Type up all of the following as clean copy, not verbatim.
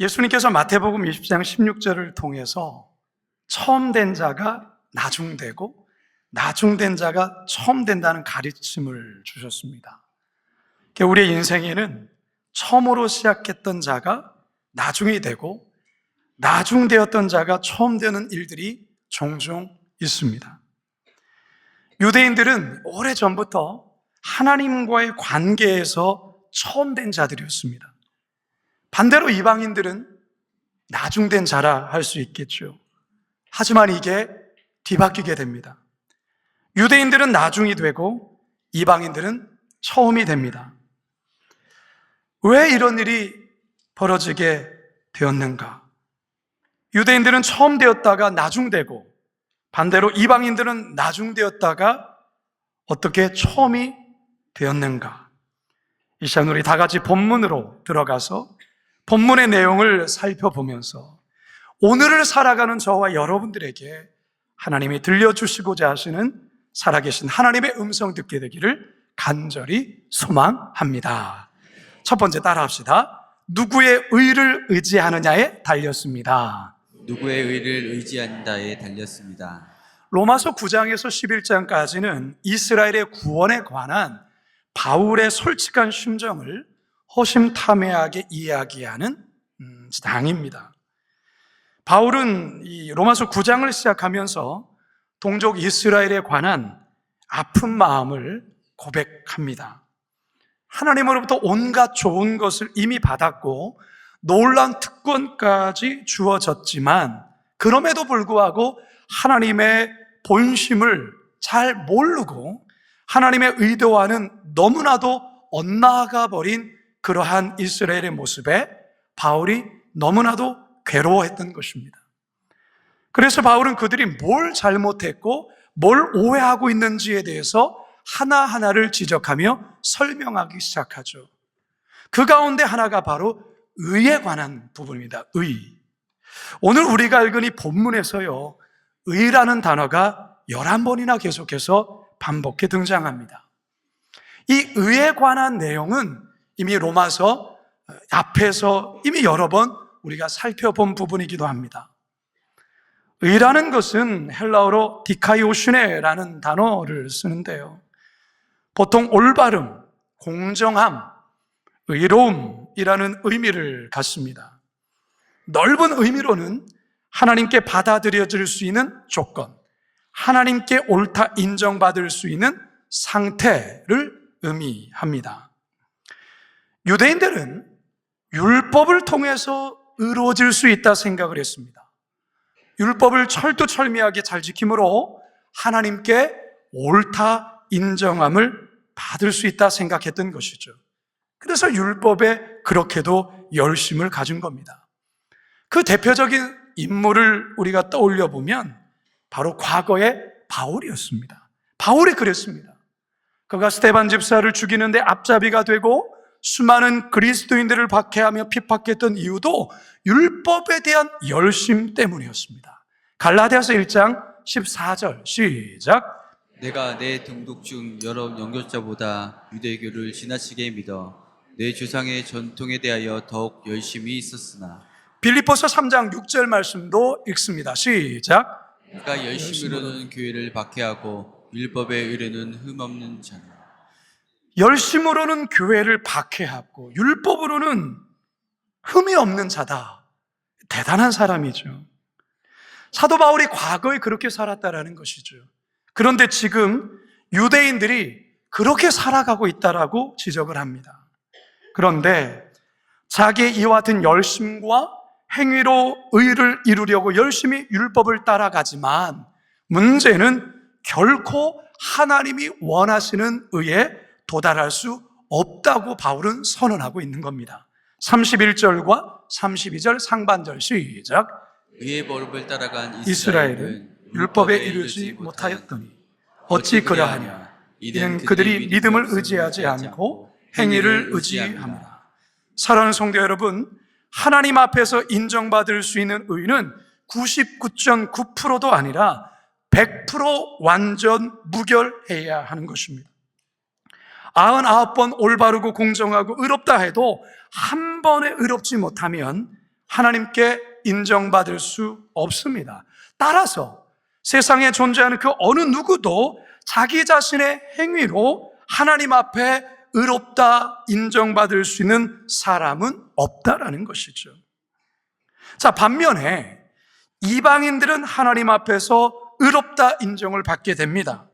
예수님께서 마태복음 20장 16절을 통해서 처음 된 자가 나중되고 나중된 자가 처음 된다는 가르침을 주셨습니다. 우리의 인생에는 처음으로 시작했던 자가 나중이 되고 나중되었던 자가 처음 되는 일들이 종종 있습니다. 유대인들은 오래전부터 하나님과의 관계에서 처음 된 자들이었습니다. 반대로 이방인들은 나중된 자라 할 수 있겠죠. 하지만 이게 뒤바뀌게 됩니다. 유대인들은 나중이 되고 이방인들은 처음이 됩니다. 왜 이런 일이 벌어지게 되었는가? 유대인들은 처음 되었다가 나중되고 반대로 이방인들은 나중되었다가 어떻게 처음이 되었는가? 이 시간 우리 다 같이 본문으로 들어가서 본문의 내용을 살펴보면서 오늘을 살아가는 저와 여러분들에게 하나님이 들려주시고자 하시는 살아계신 하나님의 음성 듣게 되기를 간절히 소망합니다. 첫 번째 따라합시다. 누구의 의를 의지하느냐에 달렸습니다. 누구의 의를 의지한다에 달렸습니다. 로마서 9장에서 11장까지는 이스라엘의 구원에 관한 바울의 솔직한 심정을 허심탄회하게 이야기하는 장입니다. 바울은 이 로마서 9장을 시작하면서 동족 이스라엘에 관한 아픈 마음을 고백합니다. 하나님으로부터 온갖 좋은 것을 이미 받았고 놀라운 특권까지 주어졌지만 그럼에도 불구하고 하나님의 본심을 잘 모르고 하나님의 의도와는 너무나도 엇나가 버린 그러한 이스라엘의 모습에 바울이 너무나도 괴로워했던 것입니다. 그래서 바울은 그들이 뭘 잘못했고 뭘 오해하고 있는지에 대해서 하나하나를 지적하며 설명하기 시작하죠. 그 가운데 하나가 바로 의에 관한 부분입니다. 의. 오늘 우리가 읽은 이 본문에서요, 의라는 단어가 11번이나 계속해서 반복해 등장합니다. 이 의에 관한 내용은 이미 로마서 앞에서 이미 여러 번 우리가 살펴본 부분이기도 합니다. 의라는 것은 헬라어로 디카이오슈네라는 단어를 쓰는데요. 보통 올바름, 공정함, 의로움이라는 의미를 갖습니다. 넓은 의미로는 하나님께 받아들여질 수 있는 조건, 하나님께 옳다 인정받을 수 있는 상태를 의미합니다. 유대인들은 율법을 통해서 의로워질 수 있다 생각을 했습니다. 율법을 철두철미하게 잘 지킴으로 하나님께 옳다 인정함을 받을 수 있다 생각했던 것이죠. 그래서 율법에 그렇게도 열심을 가진 겁니다. 그 대표적인 인물을 우리가 떠올려 보면 바로 과거의 바울이었습니다. 바울이 그랬습니다. 그가 스데반 집사를 죽이는데 앞잡이가 되고 수많은 그리스도인들을 박해하며 핍박했던 이유도 율법에 대한 열심 때문이었습니다. 갈라디아서 1장 14절 시작. 내가 내 동족 중 여러 영교자보다 유대교를 지나치게 믿어 내 조상의 전통에 대하여 더욱 열심히 있었으나. 빌립보서 3장 6절 말씀도 읽습니다. 시작. 내가 열심으로는 교회를 박해하고 율법의 의뢰는 흠없는 자라. 열심으로는 교회를 박해하고 율법으로는 흠이 없는 자다. 대단한 사람이죠. 사도 바울이 과거에 그렇게 살았다라는 것이죠. 그런데 지금 유대인들이 그렇게 살아가고 있다라고 지적을 합니다. 그런데 자기의 이와 같은 열심과 행위로 의를 이루려고 열심히 율법을 따라가지만 문제는 결코 하나님이 원하시는 의에 도달할 수 없다고 바울은 선언하고 있는 겁니다. 31절과 32절 상반절 시작. 의의 법을 따라간 이스라엘은 율법에 이르지 못하였더니 어찌 그러하냐. 이는 그들이 믿음을 의지하지 않고 행위를 의지함이라. 사랑하는 성도 여러분, 하나님 앞에서 인정받을 수 있는 의는 99.9%도 아니라 100% 완전 무결해야 하는 것입니다. 99번 올바르고 공정하고 의롭다 해도 한 번에 의롭지 못하면 하나님께 인정받을 수 없습니다. 따라서 세상에 존재하는 그 어느 누구도 자기 자신의 행위로 하나님 앞에 의롭다 인정받을 수 있는 사람은 없다라는 것이죠. 자, 반면에 이방인들은 하나님 앞에서 의롭다 인정을 받게 됩니다.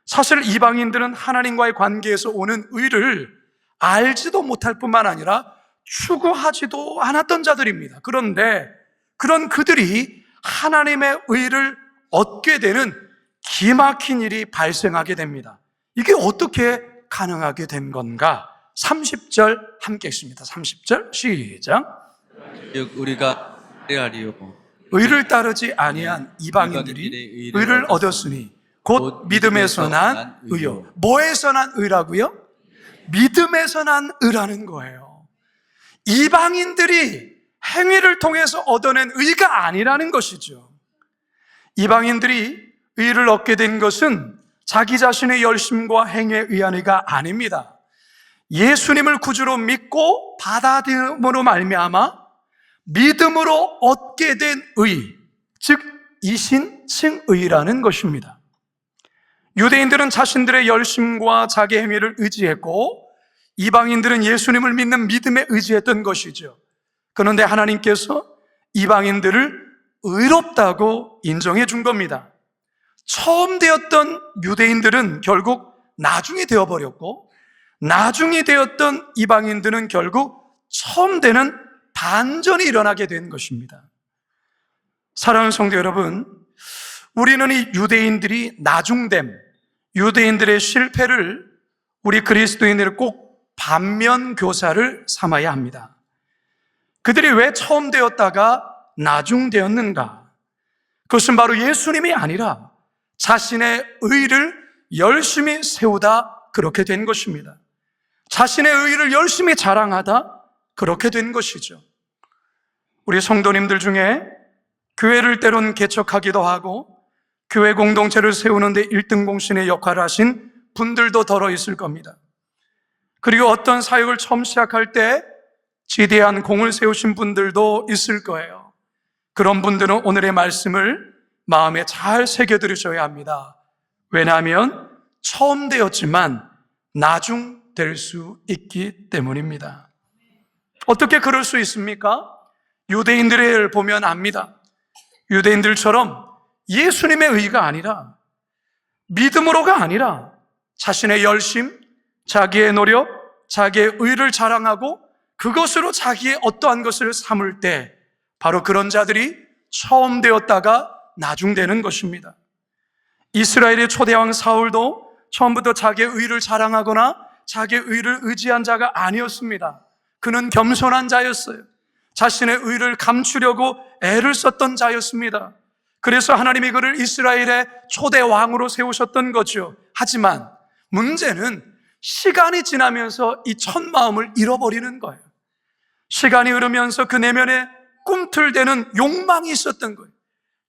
사실 이방인들은 하나님과의 관계에서 오는 의를 알지도 못할 뿐만 아니라 추구하지도 않았던 자들입니다. 그런데 그런 그들이 하나님의 의를 얻게 되는 기막힌 일이 발생하게 됩니다. 이게 어떻게 가능하게 된 건가? 30절 함께 읽습니다. 30절 시작. 즉 우리가 하리요 의를 따르지 아니한 이방인들이 의를 얻었으니 곧 믿음에서 난 의요. 뭐에서 난 의라고요? 믿음에서 난 의라는 거예요. 이방인들이 행위를 통해서 얻어낸 의가 아니라는 것이죠. 이방인들이 의를 얻게 된 것은 자기 자신의 열심과 행위에 의한 의가 아닙니다. 예수님을 구주로 믿고 받아들임으로 말미암아 믿음으로 얻게 된 의, 즉 이신칭의라는 것입니다. 유대인들은 자신들의 열심과 자기 행위를 의지했고 이방인들은 예수님을 믿는 믿음에 의지했던 것이죠. 그런데 하나님께서 이방인들을 의롭다고 인정해 준 겁니다. 처음 되었던 유대인들은 결국 나중이 되어버렸고 나중이 되었던 이방인들은 결국 처음 되는 반전이 일어나게 된 것입니다. 사랑하는 성도 여러분, 우리는 이 유대인들이 나중됨, 유대인들의 실패를 우리 그리스도인들은 꼭 반면교사를 삼아야 합니다. 그들이 왜 처음 되었다가 나중되었는가? 그것은 바로 예수님이 아니라 자신의 의를 열심히 세우다 그렇게 된 것입니다. 자신의 의를 열심히 자랑하다 그렇게 된 것이죠. 우리 성도님들 중에 교회를 때론 개척하기도 하고 교회 공동체를 세우는 데 1등 공신의 역할을 하신 분들도 더러 있을 겁니다. 그리고 어떤 사역을 처음 시작할 때 지대한 공을 세우신 분들도 있을 거예요. 그런 분들은 오늘의 말씀을 마음에 잘 새겨들으셔야 합니다. 왜냐하면 처음 되었지만 나중 될 수 있기 때문입니다. 어떻게 그럴 수 있습니까? 유대인들을 보면 압니다. 유대인들처럼 예수님의 의가 아니라 믿음으로가 아니라 자신의 열심, 자기의 노력, 자기의 의를 자랑하고 그것으로 자기의 어떠한 것을 삼을 때 바로 그런 자들이 처음 되었다가 나중되는 것입니다. 이스라엘의 초대왕 사울도 처음부터 자기의 의를 자랑하거나 자기의 의를 의지한 자가 아니었습니다. 그는 겸손한 자였어요. 자신의 의를 감추려고 애를 썼던 자였습니다. 그래서 하나님이 그를 이스라엘의 초대왕으로 세우셨던 거죠. 하지만 문제는 시간이 지나면서 이 첫 마음을 잃어버리는 거예요. 시간이 흐르면서 그 내면에 꿈틀대는 욕망이 있었던 거예요.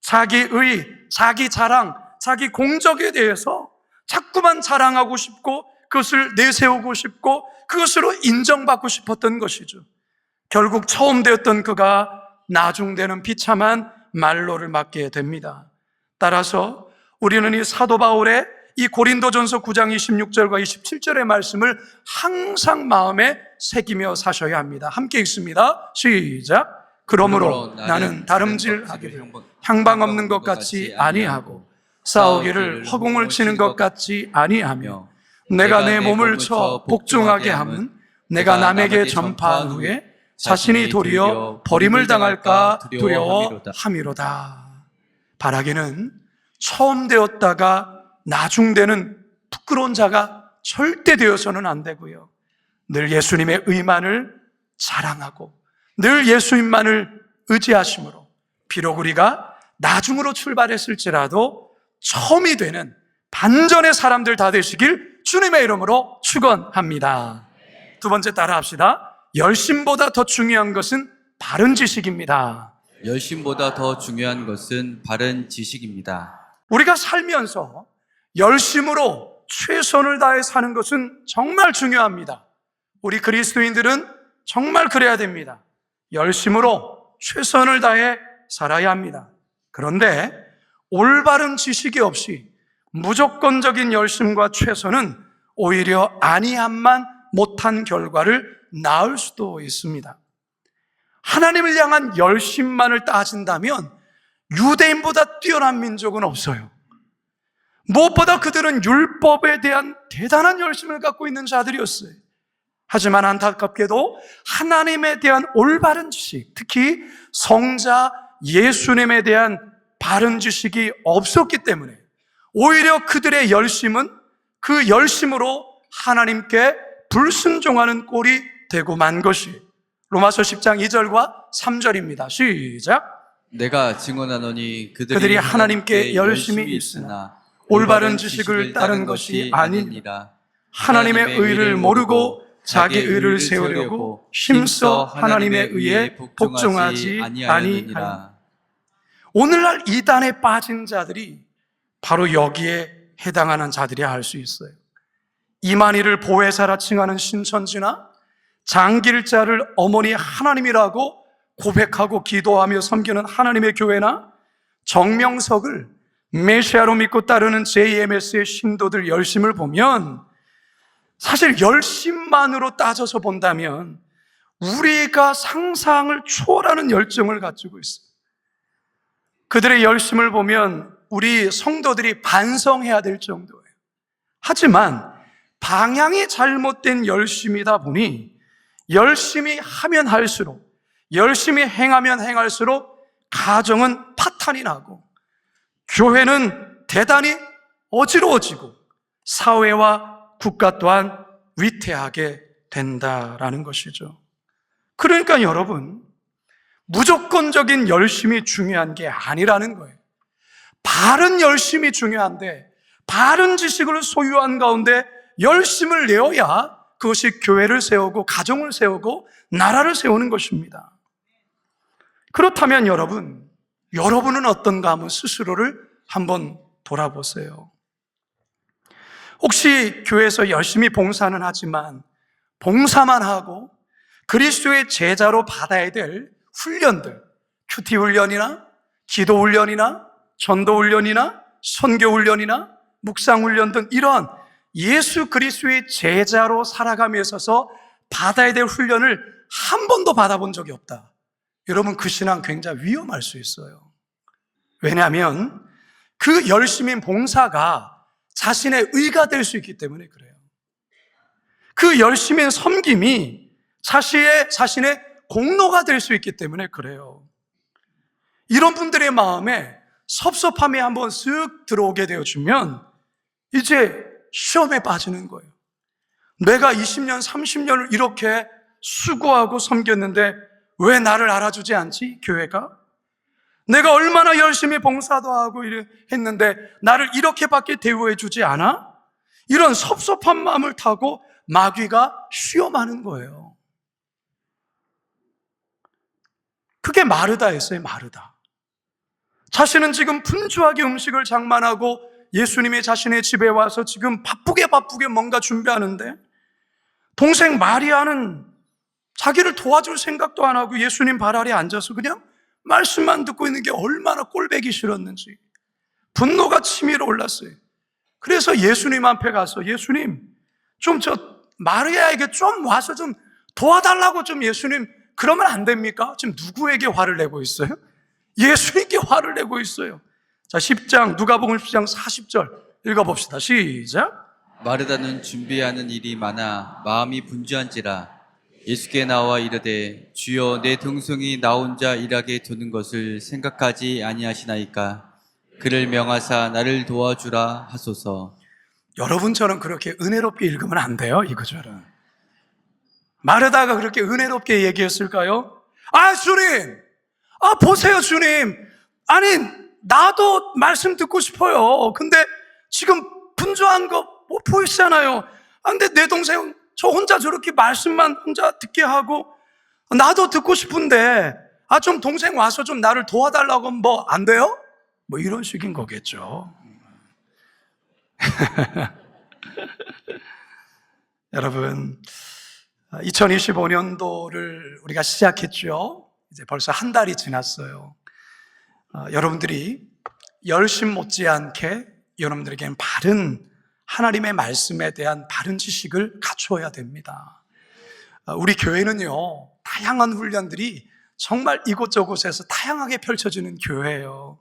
자기 의, 자기 자랑, 자기 공적에 대해서 자꾸만 자랑하고 싶고 그것을 내세우고 싶고 그것으로 인정받고 싶었던 것이죠. 결국 처음 되었던 그가 나중되는 비참한 말로를 맞게 됩니다. 따라서 우리는 이 사도 바울의 이 고린도전서 9장 26절과 27절의 말씀을 항상 마음에 새기며 사셔야 합니다. 함께 읽습니다. 시작. 그러므로 나는 다름질하기를 향방 없는 것 같이 아니하고 싸우기를 허공을 치는 것 같이 아니하며 내가 내 몸을 쳐 복종하게 함은 내가 남에게 전파한 후에 자신이 도리어 버림을 당할까 두려워함이로다. 바라기는 처음 되었다가 나중되는 부끄러운 자가 절대 되어서는 안 되고요. 늘 예수님의 의만을 자랑하고 늘 예수님만을 의지하심으로 비록 우리가 나중으로 출발했을지라도 처음이 되는 반전의 사람들 다 되시길 주님의 이름으로 축원합니다. 두 번째 따라합시다. 열심보다 더 중요한 것은 바른 지식입니다. 열심보다 더 중요한 것은 바른 지식입니다. 우리가 살면서 열심으로 최선을 다해 사는 것은 정말 중요합니다. 우리 그리스도인들은 정말 그래야 됩니다. 열심으로 최선을 다해 살아야 합니다. 그런데 올바른 지식이 없이 무조건적인 열심과 최선은 오히려 아니함만 못한 결과를 낳을 수도 있습니다. 하나님을 향한 열심만을 따진다면 유대인보다 뛰어난 민족은 없어요. 무엇보다 그들은 율법에 대한 대단한 열심을 갖고 있는 자들이었어요. 하지만 안타깝게도 하나님에 대한 올바른 지식, 특히 성자 예수님에 대한 바른 지식이 없었기 때문에 오히려 그들의 열심은 그 열심으로 하나님께 불순종하는 꼴이 되고 만 것이 로마서 10장 2절과 3절입니다. 시작. 내가 증언하노니 그들이 하나님께 열심히 있으나 올바른 지식을 따른 것이 아니니라. 하나님의 의를 모르고 자기 의를 세우려고 힘써 하나님의 의에 복종하지 아니하니라. 오늘날 이단에 빠진 자들이 바로 여기에 해당하는 자들이야 할 수 있어요. 이만희를 보혜사라 칭하는 신천지나 장길자를 어머니 하나님이라고 고백하고 기도하며 섬기는 하나님의 교회나 정명석을 메시아로 믿고 따르는 JMS의 신도들 열심을 보면 사실 열심만으로 따져서 본다면 우리가 상상을 초월하는 열정을 가지고 있어요. 그들의 열심을 보면 우리 성도들이 반성해야 될 정도예요. 하지만 방향이 잘못된 열심이다 보니 열심히 하면 할수록, 열심히 행하면 행할수록 가정은 파탄이 나고 교회는 대단히 어지러워지고 사회와 국가 또한 위태하게 된다라는 것이죠. 그러니까 여러분, 무조건적인 열심이 중요한 게 아니라는 거예요. 바른 열심이 중요한데 바른 지식을 소유한 가운데 열심을 내어야 그것이 교회를 세우고 가정을 세우고 나라를 세우는 것입니다. 그렇다면 여러분은 어떤가 하면 스스로를 한번 돌아보세요. 혹시 교회에서 열심히 봉사는 하지만 봉사만 하고 그리스도의 제자로 받아야 될 훈련들, 큐티 훈련이나 기도 훈련이나 전도 훈련이나 선교 훈련이나 묵상 훈련 등 이런 예수 그리스도의 제자로 살아가며 있어서 받아야 될 훈련을 한 번도 받아본 적이 없다. 여러분, 그 신앙 굉장히 위험할 수 있어요. 왜냐하면 그 열심인 봉사가 자신의 의가 될 수 있기 때문에 그래요. 그 열심인 섬김이 자신의 공로가 될 수 있기 때문에 그래요. 이런 분들의 마음에 섭섭함이 한번 쓱 들어오게 되어주면 이제 시험에 빠지는 거예요. 내가 20년, 30년을 이렇게 수고하고 섬겼는데 왜 나를 알아주지 않지, 교회가? 내가 얼마나 열심히 봉사도 하고 했는데 나를 이렇게밖에 대우해 주지 않아? 이런 섭섭한 마음을 타고 마귀가 시험하는 거예요. 그게 마르다였어요, 마르다. 자신은 지금 분주하게 음식을 장만하고 예수님이 자신의 집에 와서 지금 바쁘게 뭔가 준비하는데 동생 마리아는 자기를 도와줄 생각도 안 하고 예수님 발 아래 앉아서 그냥 말씀만 듣고 있는 게 얼마나 꼴배기 싫었는지 분노가 치밀어 올랐어요. 그래서 예수님 앞에 가서 예수님 좀 마리아에게 좀 와서 좀 도와달라고 좀 예수님 그러면 안 됩니까? 지금 누구에게 화를 내고 있어요? 예수님께 화를 내고 있어요. 자, 10장 누가복음 10장 40절 읽어봅시다. 시작. 마르다는 준비하는 일이 많아 마음이 분주한지라 예수께 나와 이르되 주여 내 동생이 나 혼자 일하게 두는 것을 생각하지 아니하시나이까 그를 명하사 나를 도와주라 하소서. 여러분처럼 그렇게 은혜롭게 읽으면 안 돼요, 이 구절은. 마르다가 그렇게 은혜롭게 얘기했을까요? 아, 주님! 아, 보세요, 주님! 아니, 나도 말씀 듣고 싶어요. 근데 지금 분주한 거 보이시잖아요. 아, 근데 내 동생 저 혼자 저렇게 말씀만 혼자 듣게 하고 나도 듣고 싶은데 좀 동생 와서 좀 나를 도와달라고 하면 뭐 안 돼요? 뭐 이런 식인 거겠죠. 여러분, 2025년도를 우리가 시작했죠. 이제 벌써 한 달이 지났어요. 여러분들이 열심 못지않게 여러분들에게는 바른 하나님의 말씀에 대한 바른 지식을 갖추어야 됩니다. 우리 교회는요, 다양한 훈련들이 정말 이곳저곳에서 다양하게 펼쳐지는 교회예요.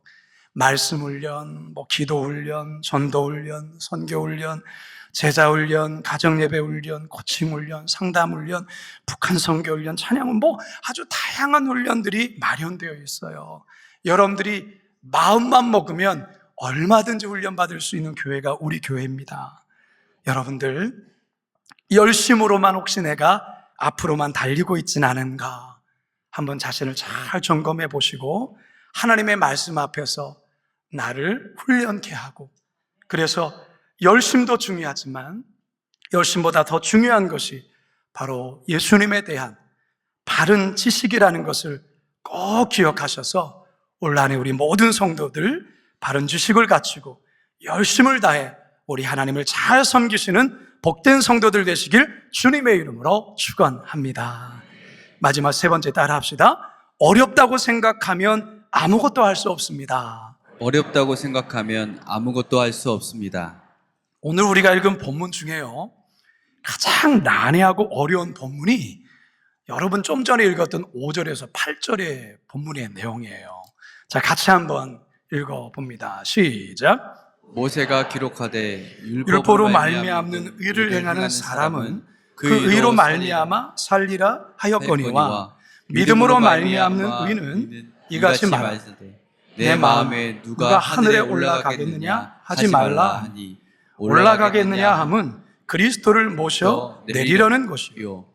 말씀 훈련, 기도 훈련, 전도 훈련, 선교 훈련, 제자 훈련, 가정 예배 훈련, 코칭 훈련, 상담 훈련, 북한 선교 훈련, 찬양 훈련, 아주 다양한 훈련들이 마련되어 있어요. 여러분들이 마음만 먹으면 얼마든지 훈련 받을 수 있는 교회가 우리 교회입니다. 여러분들, 열심으로만 혹시 내가 앞으로만 달리고 있진 않은가 한번 자신을 잘 점검해 보시고 하나님의 말씀 앞에서 나를 훈련케 하고, 그래서 열심도 중요하지만 열심보다 더 중요한 것이 바로 예수님에 대한 바른 지식이라는 것을 꼭 기억하셔서 올 한해 우리 모든 성도들 바른 지식을 갖추고 열심을 다해 우리 하나님을 잘 섬기시는 복된 성도들 되시길 주님의 이름으로 축원합니다. 마지막 세 번째 따라 합시다. 어렵다고 생각하면 아무것도 할 수 없습니다. 어렵다고 생각하면 아무것도 할 수 없습니다. 오늘 우리가 읽은 본문 중에요, 가장 난해하고 어려운 본문이 여러분 좀 전에 읽었던 5절에서 8절의 본문의 내용이에요. 자, 같이 한번 읽어봅니다. 시작. 모세가 기록하되 율법으로 말미암는 의를 행하는 사람은 그 의로 말미암아 살리라 하였거니와 믿음으로 말미암는 의는 이같이 말하되 내 마음에 누가 하늘에 올라가겠느냐 하지 말라 하니 올라가겠느냐 함은 그리스도를 모셔 내리려는 것이요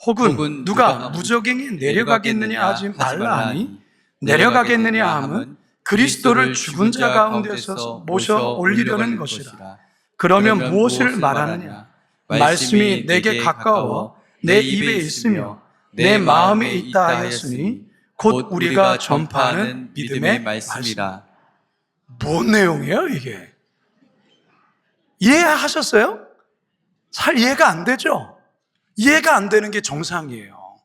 혹은 누가 무적행에 내려가겠느냐 하지 말라 하니 내려가겠느냐 함은 그리스도를 죽은 자 가운데서 모셔 올리려는 것이라. 그러면 무엇을 말하느냐? 말씀이 내게 가까워 내 입에 있으며 내 마음에 있다 하였으니 곧 우리가 전파하는 믿음의 말씀이라. 뭔 내용이에요 이게? 이해하셨어요? 잘 이해가 안 되죠? 이해가 안 되는 게 정상이에요.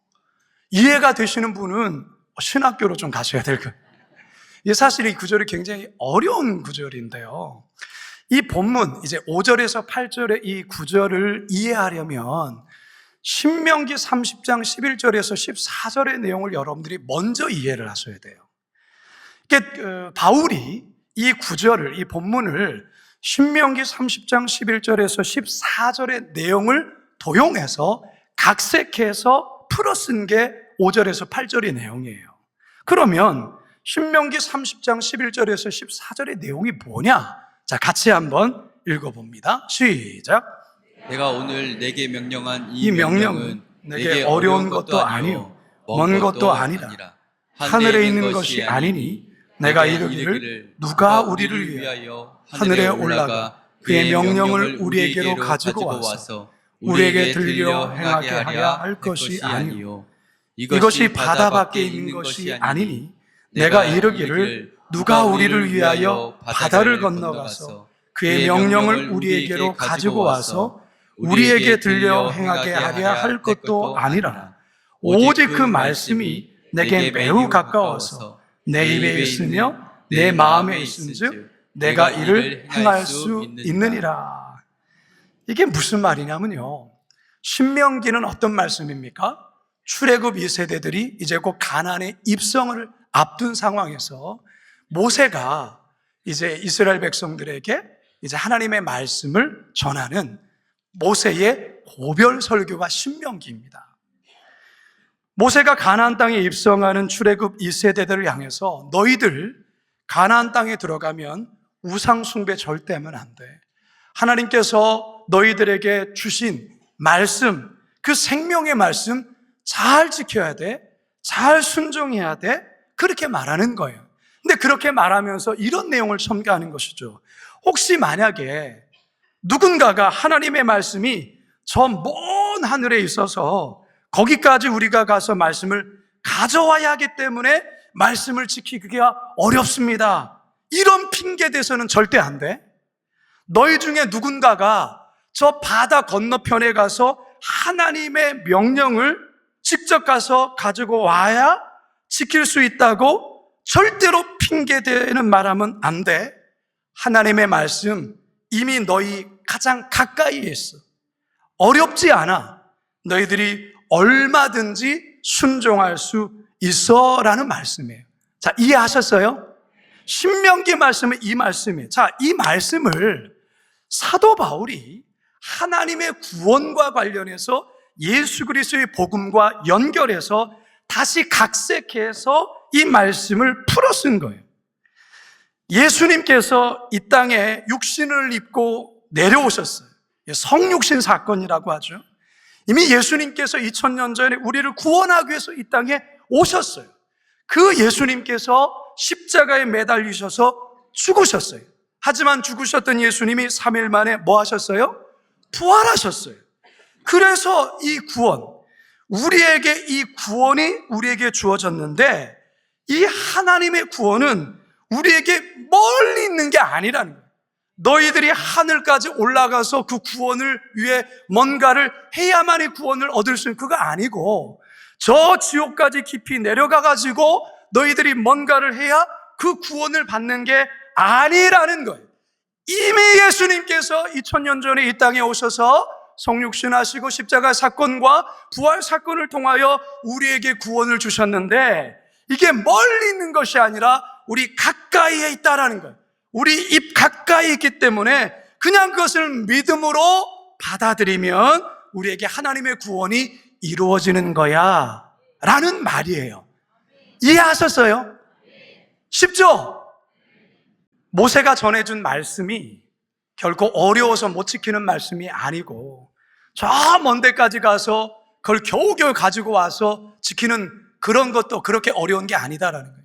이해가 되시는 분은 신학교로 좀 가셔야 될 거예요. 사실 이 구절이 굉장히 어려운 구절인데요, 이 본문 이제 5절에서 8절의 이 구절을 이해하려면 신명기 30장 11절에서 14절의 내용을 여러분들이 먼저 이해를 하셔야 돼요. 바울이 이 구절을, 이 본문을 신명기 30장 11절에서 14절의 내용을 도용해서 각색해서 풀어 쓴 게 5절에서 8절의 내용이에요. 그러면 신명기 30장 11절에서 14절의 내용이 뭐냐? 자, 같이 한번 읽어봅니다. 시작. 내가 오늘 내게 명령한 이 명령은 내게 어려운 것도 아니요 먼 것도 아니라 하늘에 있는 것이 아니니 내가 이르기를 누가 우리를 위하여 하늘에 올라가 그의 명령을 우리에게로 가지고 와서 우리에게 들려 행하게 하려 할 것이 아니요 이것이 바다 밖에 있는 것이 아니니 내가 이르기를 누가 우리를 위하여 바다를 건너가서 그의 명령을 우리에게로 가지고 와서 우리에게 들려 행하게 하려 할 것도 아니라 오직 그 말씀이 내게 매우 가까워서 내 입에 있으며 내 마음에 있은즉 내가 이를 행할 수 있느니라. 이게 무슨 말이냐면요, 신명기는 어떤 말씀입니까? 출애굽 2세대들이 이제 곧 가나안의 입성을 앞둔 상황에서 모세가 이제 이스라엘 백성들에게 이제 하나님의 말씀을 전하는 모세의 고별 설교가 신명기입니다. 모세가 가나안 땅에 입성하는 출애굽 2세대들을 향해서 너희들 가나안 땅에 들어가면 우상 숭배 절대 하면 안 돼. 하나님께서 너희들에게 주신 말씀, 그 생명의 말씀 잘 지켜야 돼. 잘 순종해야 돼. 그렇게 말하는 거예요. 근데 그렇게 말하면서 이런 내용을 첨가하는 것이죠. 혹시 만약에 누군가가 하나님의 말씀이 저 먼 하늘에 있어서 거기까지 우리가 가서 말씀을 가져와야 하기 때문에 말씀을 지키기가 어렵습니다, 이런 핑계 대서는 절대 안 돼. 너희 중에 누군가가 저 바다 건너편에 가서 하나님의 명령을 직접 가서 가지고 와야 지킬 수 있다고 절대로 핑계대는 말하면 안 돼. 하나님의 말씀 이미 너희 가장 가까이에 있어. 어렵지 않아. 너희들이 얼마든지 순종할 수 있어 라는 말씀이에요. 자, 이해하셨어요? 신명기 말씀은 이 말씀이에요. 자, 이 말씀을 사도 바울이 하나님의 구원과 관련해서 예수 그리스도의 복음과 연결해서 다시 각색해서 이 말씀을 풀어 쓴 거예요. 예수님께서 이 땅에 육신을 입고 내려오셨어요. 성육신 사건이라고 하죠. 이미 예수님께서 2000년 전에 우리를 구원하기 위해서 이 땅에 오셨어요. 그 예수님께서 십자가에 매달리셔서 죽으셨어요. 하지만 죽으셨던 예수님이 3일 만에 뭐 하셨어요? 부활하셨어요. 그래서 이 구원, 우리에게 이 구원이 우리에게 주어졌는데 이 하나님의 구원은 우리에게 멀리 있는 게 아니라는 거예요. 너희들이 하늘까지 올라가서 그 구원을 위해 뭔가를 해야만이 구원을 얻을 수 있는 그거 아니고 저 지옥까지 깊이 내려가가지고 너희들이 뭔가를 해야 그 구원을 받는 게 아니라는 거예요. 이미 예수님께서 2000년 전에 이 땅에 오셔서 성육신하시고 십자가 사건과 부활 사건을 통하여 우리에게 구원을 주셨는데 이게 멀리 있는 것이 아니라 우리 가까이에 있다라는 거예요. 우리 입 가까이 있기 때문에 그냥 그것을 믿음으로 받아들이면 우리에게 하나님의 구원이 이루어지는 거야 라는 말이에요. 이해하셨어요? 쉽죠? 모세가 전해준 말씀이 결코 어려워서 못 지키는 말씀이 아니고 저 먼 데까지 가서 그걸 겨우겨우 가지고 와서 지키는 그런 것도 그렇게 어려운 게 아니다라는 거예요.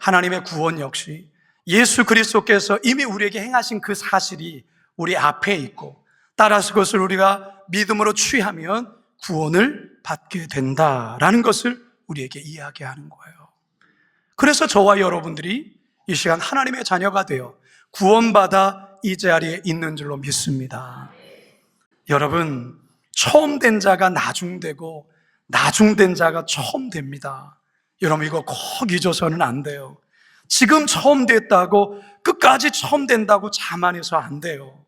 하나님의 구원 역시 예수 그리스도께서 이미 우리에게 행하신 그 사실이 우리 앞에 있고 따라서 그것을 우리가 믿음으로 취하면 구원을 받게 된다라는 것을 우리에게 이야기하는 거예요. 그래서 저와 여러분들이 이 시간 하나님의 자녀가 되어 구원받아 이 자리에 있는 줄로 믿습니다. 여러분, 처음 된 자가 나중되고 나중된 자가 처음 됩니다. 여러분, 이거 꼭 잊어서는 안 돼요. 지금 처음 됐다고 끝까지 처음 된다고 자만해서 안 돼요.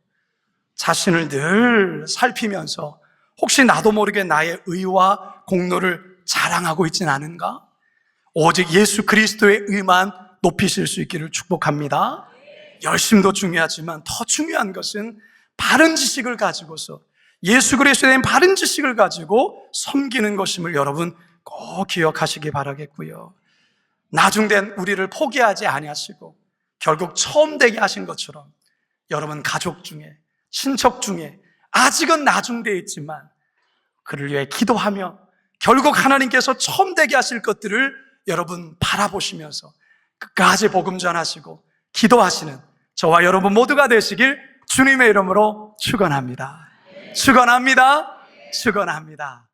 자신을 늘 살피면서 혹시 나도 모르게 나의 의와 공로를 자랑하고 있진 않은가? 오직 예수 그리스도의 의만 높이실 수 있기를 축복합니다. 열심도 중요하지만 더 중요한 것은 바른 지식을 가지고서 예수 그리스도에 대한 바른 지식을 가지고 섬기는 것임을 여러분 꼭 기억하시기 바라겠고요. 나중된 우리를 포기하지 아니하시고 결국 처음 되게 하신 것처럼 여러분 가족 중에 친척 중에 아직은 나중되어 있지만 그를 위해 기도하며 결국 하나님께서 처음 되게 하실 것들을 여러분 바라보시면서 끝까지 복음 전하시고 기도하시는 저와 여러분 모두가 되시길 주님의 이름으로 축원합니다. 축원합니다. 축원합니다.